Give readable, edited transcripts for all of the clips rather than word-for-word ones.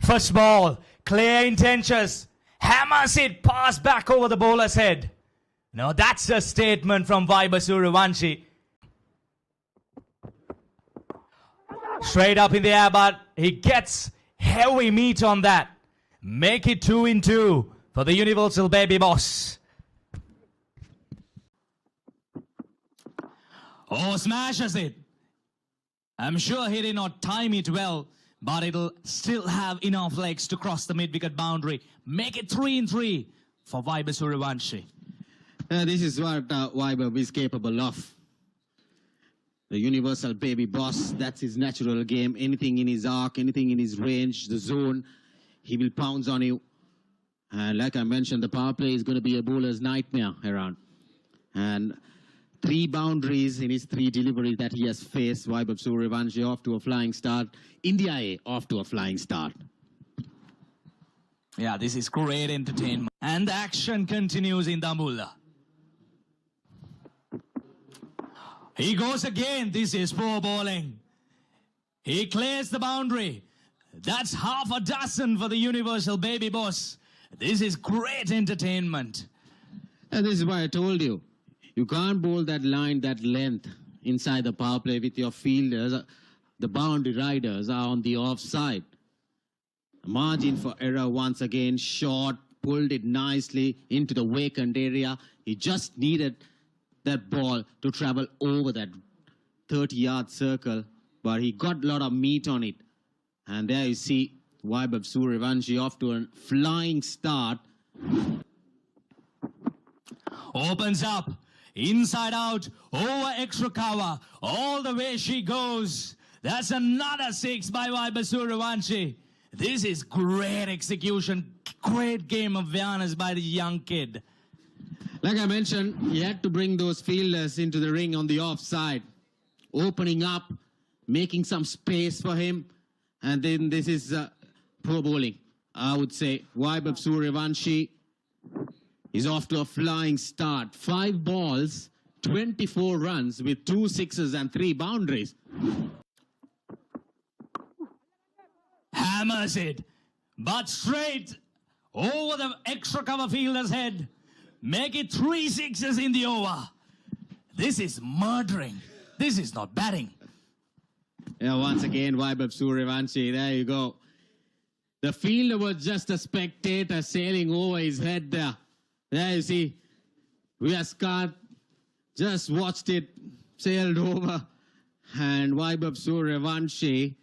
First ball, clear intentions. Hammers it pass back over the bowler's head. Now that's a statement from Vaibhav Sooryavanshi. Straight up in the air, but he gets heavy meat on that. Make it 2-2 for the Universal Baby Boss. Oh, smashes it. I'm sure he did not time it well, but it'll still have enough legs to cross the mid-wicket boundary. Make it 3-3 for Vaibhav Sooryavanshi. This is what Vaibhav is capable of. The Universal Baby Boss, that's his natural game. Anything in his arc, anything in his range, the zone, he will pounce on you. And like I mentioned, the power play is going to be a bowler's nightmare around. And 3 boundaries in his 3 deliveries that he has faced. Vaibhav Sooryavanshi off to a flying start. India A off to a flying start. Yeah, this is great entertainment. And the action continues in Dambulla. He goes again. This is poor bowling. He clears the boundary. That's half a dozen for the Universal Baby Boss. This is great entertainment. And this is why I told you. You can't bowl that line, that length inside the power play with your fielders. The boundary riders are on the offside. Margin for error once again. Short, pulled it nicely into the vacant area. He just needed that ball to travel over that 30-yard circle, but he got a lot of meat on it. And there you see Vaibhav Sooryavanshi off to a flying start. Opens up, inside out, over extra cover, all the way she goes. That's another 6 by Vaibhav Sooryavanshi. This is great execution, great game of awareness by the young kid. Like I mentioned, he had to bring those fielders into the ring on the offside, opening up, making some space for him. And then this is poor bowling, I would say. Vaibhav Sooryavanshi is off to a flying start. 5 balls, 24 runs with 2 sixes and 3 boundaries. Hammers it, but straight over the extra cover fielder's head. Make it 3 sixes in the over. This is murdering. This is not batting. Yeah, once again, Vaibhav Sooryavanshi, there you go. The fielder was just a spectator sailing over his head there. There you see, Scott just watched it, sailed over. And Vaibhav Sooryavanshi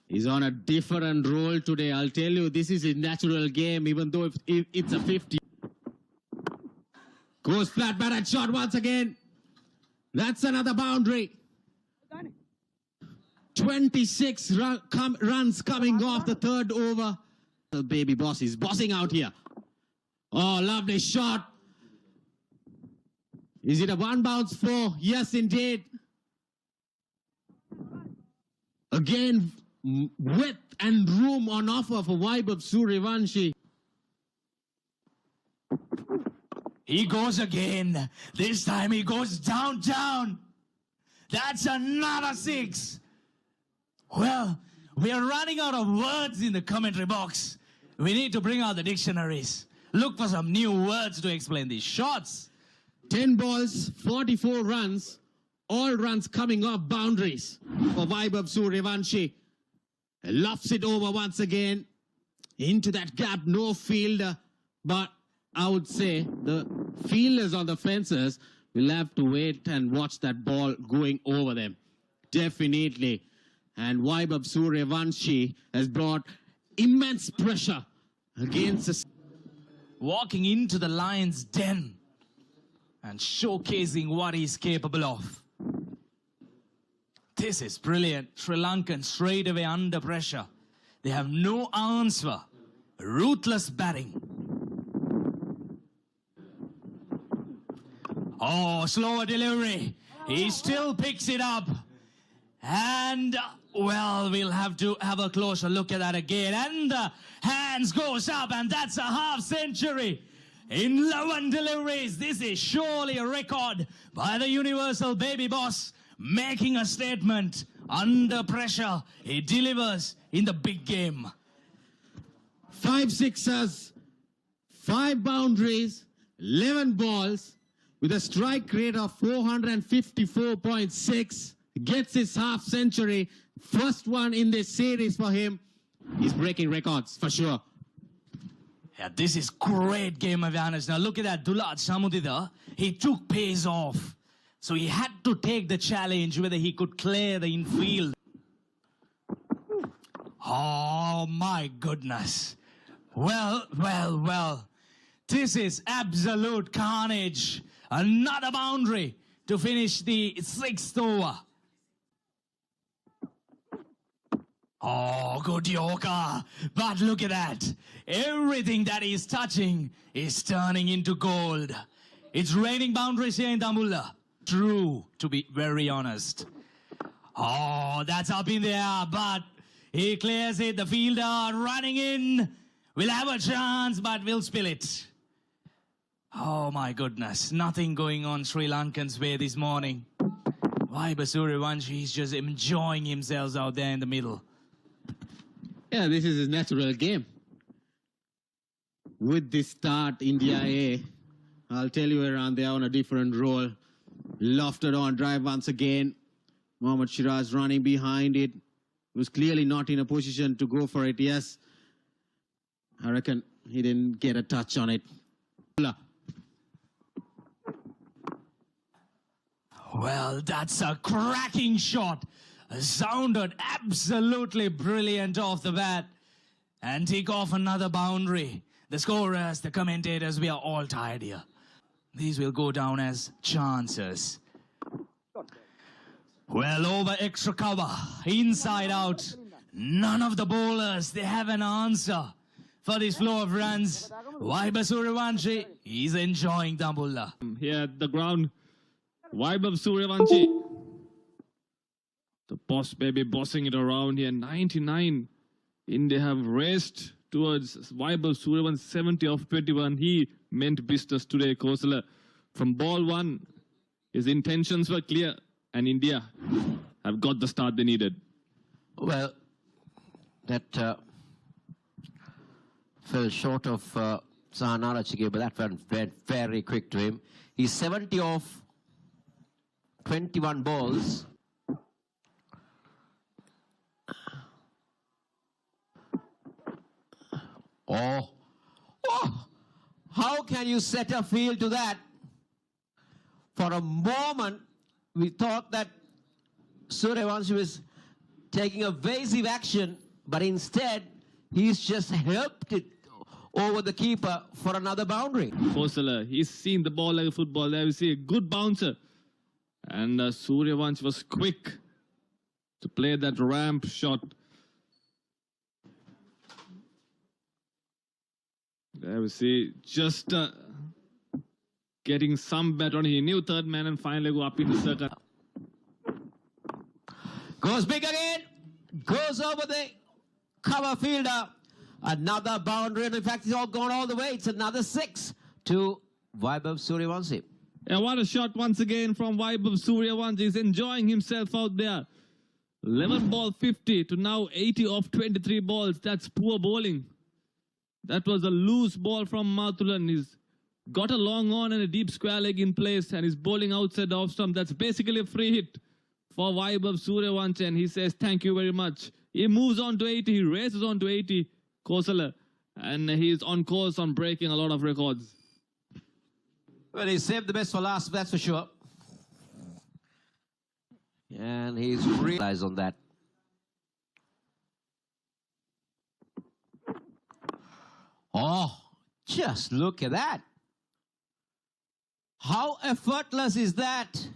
is on a different role today. I'll tell you, this is his natural game, even though it's a 50. Goes flat batted shot once again. That's another boundary. 26 runs coming off the 3rd over. The Baby Boss is bossing out here. Oh, lovely shot. Is it a 1 bounce 4? Yes, indeed. Again, width and room on offer for Vaibhav Sooryavanshi. He goes again. This time he goes down. That's another 6. Well, we are running out of words in the commentary box. We need to bring out the dictionaries. Look for some new words to explain these shots. 10 balls, 44 runs. All runs coming off boundaries for Vaibhav Sooryavanshi. Lofts it over once again. Into that gap, no fielder. But I would say the fielders on the fences will have to wait and watch that ball going over them. Definitely. And Vaibhav Sooryavanshi has brought immense pressure against us. Walking into the lion's den and showcasing what he's capable of. This is brilliant. Sri Lankan straight away under pressure. They have no answer. Ruthless batting. Oh, slower delivery. He still picks it up. And, well, we'll have to have a closer look at that again. And the hands goes up, and that's a half century. In 11 deliveries, this is surely a record by the Universal Baby Boss, making a statement Under pressure, he delivers in the big game. 5 sixes, 5 boundaries, 11 balls with a strike rate of 454.6. Gets his half century. First one in this series for him. He's breaking records for sure. Yeah, this is great game awareness. Now look at that, Dulad Samudida. He took pace off. So he had to take the challenge whether he could clear the infield. Oh my goodness. Well. This is absolute carnage. Another boundary to finish the 6th over. Oh, good Yorker. But look at that. Everything that he's touching is turning into gold. It's raining boundaries here in Dambulla. True, to be very honest. Oh, that's up in the air, but he clears it. The fielder running in. We'll have a chance, but we'll spill it. Oh my goodness. Nothing going on Sri Lankan's way this morning. Vaibhav Sooryavanshi is just enjoying himself out there in the middle. Yeah, this is his natural game. With this start, India A, I'll tell you around there on a different role. Lofted on drive once again. Mohammad Shiraz running behind it. Was clearly not in a position to go for it. Yes, I reckon he didn't get a touch on it. Well, that's a cracking shot. Sounded absolutely brilliant off the bat. And take off another boundary. The scorers, the commentators, we are all tired here. These will go down as chances. Well, over extra cover, inside out. None of the bowlers, they have an answer for this flow of runs. Vaibhav Sooryavanshi, he's enjoying Dambulla. Here at the ground, Vaibhav Sooryavanshi. The boss baby bossing it around here. 99. India have raced towards Vaibhav Sooryavanshi 70 of 21. He meant business today, Kosala. From ball 1, his intentions were clear. And India have got the start they needed. Well, that fell short of Sahanara Chige, but that went very quick to him. He's 70 off 21 balls. Oh, how can you set a field to that? For a moment, we thought that Sooryavanshi was taking evasive action, but instead, he's just helped it over the keeper for another boundary. Kosala, he's seen the ball like a football. There we see a good bouncer. And Sooryavanshi was quick to play that ramp shot. There we see just getting some bet on. He knew third man and finally go up in the circle. Goes big again. Goes over the cover fielder. Another boundary. And in fact, it's all gone all the way. It's another 6 to Vaibhav Sooryavanshi. And what a shot once again from Vaibhav Sooryavanshi. He's enjoying himself out there. 11 ball 50 to now 80 off 23 balls. That's poor bowling. That was a loose ball from Mathulan. He's got a long on and a deep square leg in place, and he's bowling outside the off stump. That's basically a free hit for Vaibhav Sooryavanshi, and he says thank you very much. He moves on to 80. He races on to 80, Kosala, and he's on course on breaking a lot of records. Well, he saved the best for last, that's for sure. And he's realized on that. Oh, just look at that. How effortless is that?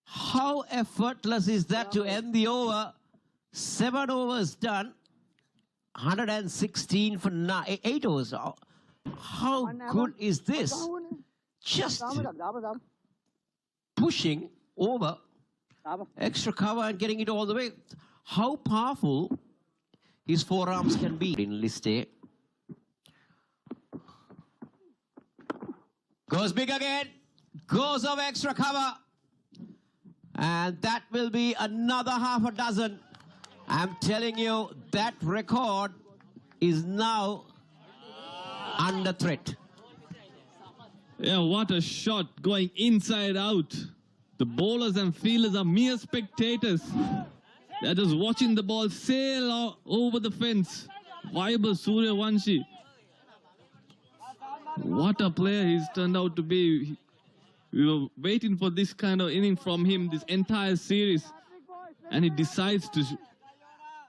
How effortless is that to end the over? 7 overs done. 116 for 8 overs. How good is this? Just pushing over extra cover and getting it all the way. How powerful his forearms can be in list A. Goes big again. Goes over extra cover. And that will be another half a dozen. I'm telling you, that record is now under threat. Yeah, what a shot going inside out. The bowlers and fielders are mere spectators. They're just watching the ball sail over the fence. Vaibhav Sooryavanshi. What a player he's turned out to be. We were waiting for this kind of inning from him this entire series. And he decides to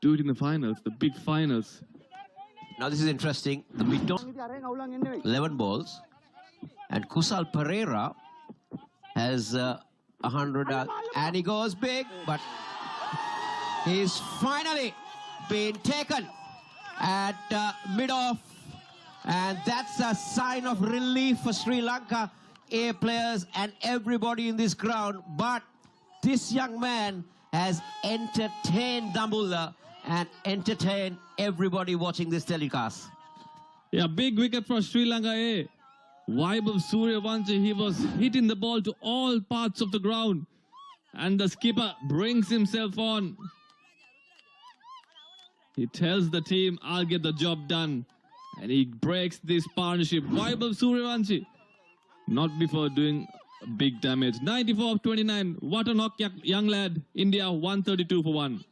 do it in the finals, the big finals. Now this is interesting. The mid 11 balls. And Kusal Pereira has 100 and he goes big, but he's finally been taken at mid-off, and that's a sign of relief for Sri Lanka A players and everybody in this ground. But this young man has entertained Dambulla and entertained everybody watching this telecast. Yeah, big wicket for Sri Lanka A. Vaibhav Sooryavanshi, he was hitting the ball to all parts of the ground. And the skipper brings himself on. He tells the team, I'll get the job done. And he breaks this partnership. Vaibhav Sooryavanshi, not before doing big damage. 94 of 29. What a knock, young lad. India 132 for 1.